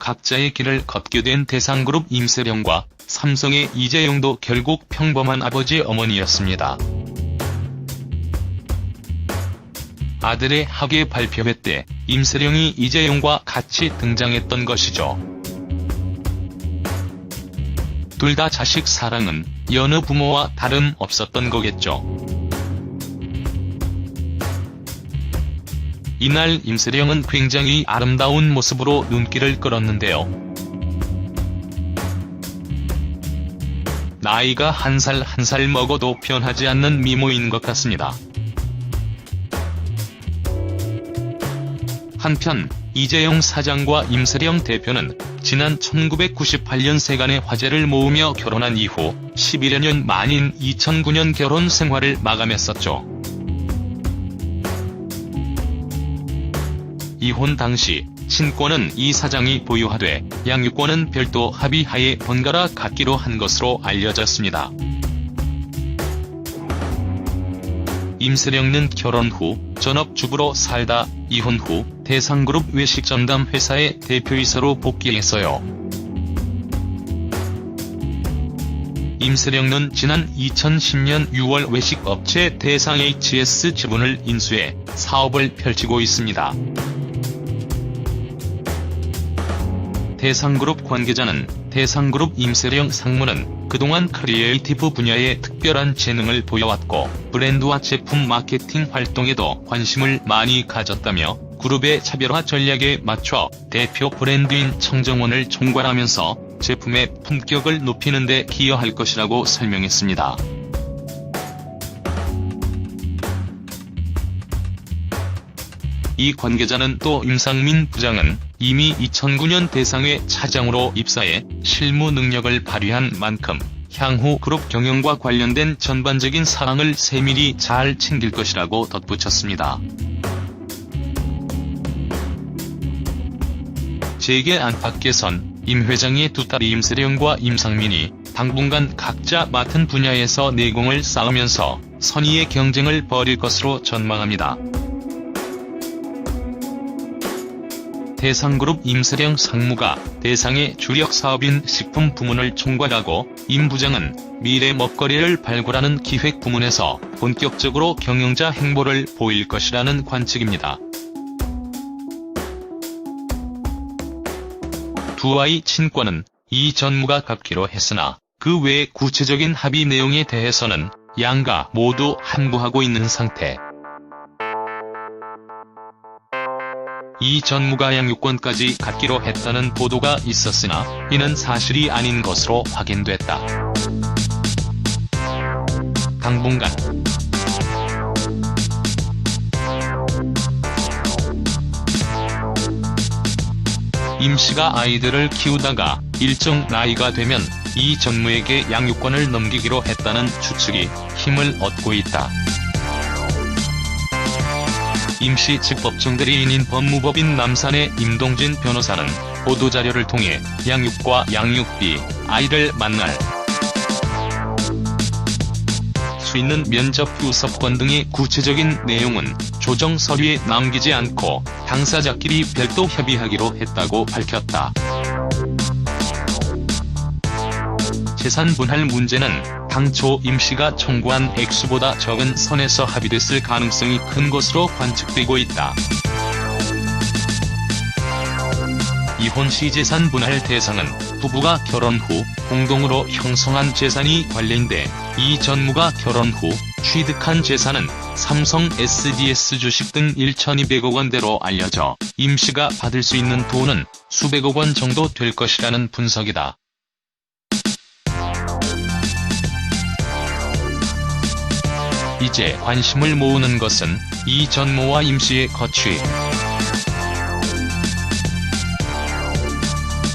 각자의 길을 걷게 된 대상그룹 임세령과 삼성의 이재용도 결국 평범한 아버지 어머니였습니다. 아들의 학예 발표회 때 임세령이 이재용과 같이 등장했던 것이죠. 둘 다 자식 사랑은 여느 부모와 다름없었던 거겠죠. 이날 임세령은 굉장히 아름다운 모습으로 눈길을 끌었는데요. 나이가 한 살 한 살 먹어도 변하지 않는 미모인 것 같습니다. 한편 이재용 사장과 임세령 대표는 지난 1998년 세간의 화제를 모으며 결혼한 이후 11여 년 만인 2009년 결혼 생활을 마감했었죠. 이혼 당시 친권은 이 사장이 보유하되 양육권은 별도 합의하에 번갈아 갖기로 한 것으로 알려졌습니다. 임세령은 결혼 후 전업주부로 살다 이혼 후 대상그룹 외식전담 회사의 대표이사로 복귀했어요. 임세령은 지난 2010년 6월 외식업체 대상HS 지분을 인수해 사업을 펼치고 있습니다. 대상그룹 관계자는 대상그룹 임세령 상무는 그동안 크리에이티브 분야에 특별한 재능을 보여왔고 브랜드와 제품 마케팅 활동에도 관심을 많이 가졌다며 그룹의 차별화 전략에 맞춰 대표 브랜드인 청정원을 총괄하면서 제품의 품격을 높이는 데 기여할 것이라고 설명했습니다. 이 관계자는 또 임상민 부장은 이미 2009년 대상회 차장으로 입사해 실무 능력을 발휘한 만큼 향후 그룹 경영과 관련된 전반적인 사항을 세밀히 잘 챙길 것이라고 덧붙였습니다. 재계 안팎에선 임 회장의 두 딸 임세령과 임상민이 당분간 각자 맡은 분야에서 내공을 쌓으면서 선의의 경쟁을 벌일 것으로 전망합니다. 대상그룹 임세령 상무가 대상의 주력 사업인 식품 부문을 총괄하고 임 부장은 미래 먹거리를 발굴하는 기획 부문에서 본격적으로 경영자 행보를 보일 것이라는 관측입니다. 두 아이 친권은 이 전무가 갖기로 했으나 그 외 구체적인 합의 내용에 대해서는 양가 모두 함구하고 있는 상태. 이 전무가 양육권까지 갖기로 했다는 보도가 있었으나 이는 사실이 아닌 것으로 확인됐다. 당분간 임씨가 아이들을 키우다가 일정 나이가 되면 이 전무에게 양육권을 넘기기로 했다는 추측이 힘을 얻고 있다. 임씨 측 법정대리인인 법무법인 남산의 임동진 변호사는 보도자료를 통해 양육과 양육비, 아이를 만날 수 있는 면접 후 서건 등의 구체적인 내용은 조정 서류에 남기지 않고 당사자끼리 별도 협의하기로 했다고 밝혔다. 재산 분할 문제는 당초 임씨가 청구한 액수보다 적은 선에서 합의됐을 가능성이 큰 것으로 관측되고 있다. 이혼 시 재산 분할 대상은 부부가 결혼 후 공동으로 형성한 재산이 관련돼 이 전무가 결혼 후 취득한 재산은 삼성 SDS 주식 등 1,200억 원대로 알려져 임씨가 받을 수 있는 돈은 수백억 원 정도 될 것이라는 분석이다. 이제 관심을 모으는 것은 이 전무와 임씨의 거취.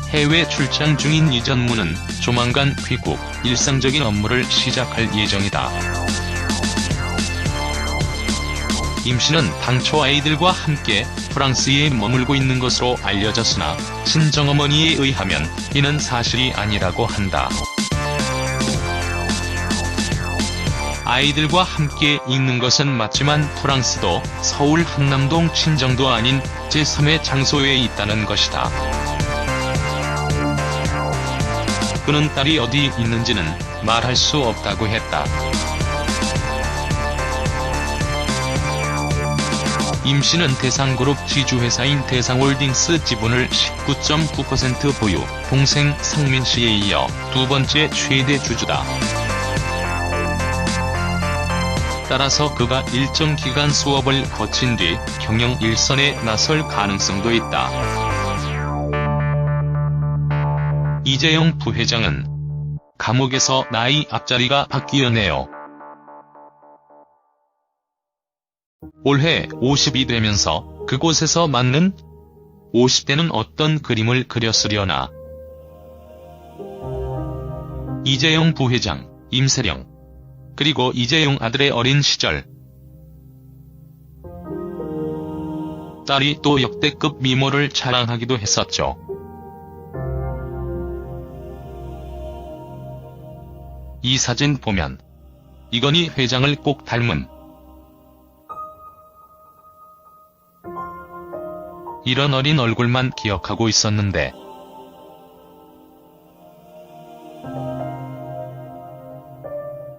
해외 출장 중인 이 전무는 조만간 귀국, 일상적인 업무를 시작할 예정이다. 임씨는 당초 아이들과 함께 프랑스에 머물고 있는 것으로 알려졌으나 친정어머니에 의하면 이는 사실이 아니라고 한다. 아이들과 함께 있는 것은 맞지만 프랑스도 서울 한남동 친정도 아닌 제3의 장소에 있다는 것이다. 그는 딸이 어디 있는지는 말할 수 없다고 했다. 임 씨는 대상그룹 지주회사인 대상홀딩스 지분을 19.9% 보유, 동생 상민 씨에 이어 두 번째 최대 주주다. 따라서 그가 일정 기간 수업을 거친 뒤 경영 일선에 나설 가능성도 있다. 이재용 부회장은 감옥에서 나이 앞자리가 바뀌었네요. 올해 50이 되면서 그곳에서 맞는 50대는 어떤 그림을 그렸으려나. 이재용 부회장, 임세령, 그리고 이재용 아들의 어린 시절. 딸이 또 역대급 미모를 자랑하기도 했었죠. 이 사진 보면 이건희 회장을 꼭 닮은 이런 어린 얼굴만 기억하고 있었는데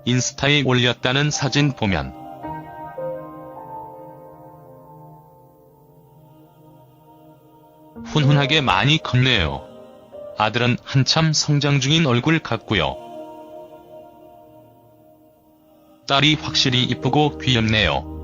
인스타에 올렸다는 사진 보면 훈훈하게 많이 컸네요. 아들은 한참 성장 중인 얼굴 같고요. 딸이 확실히 이쁘고 귀엽네요.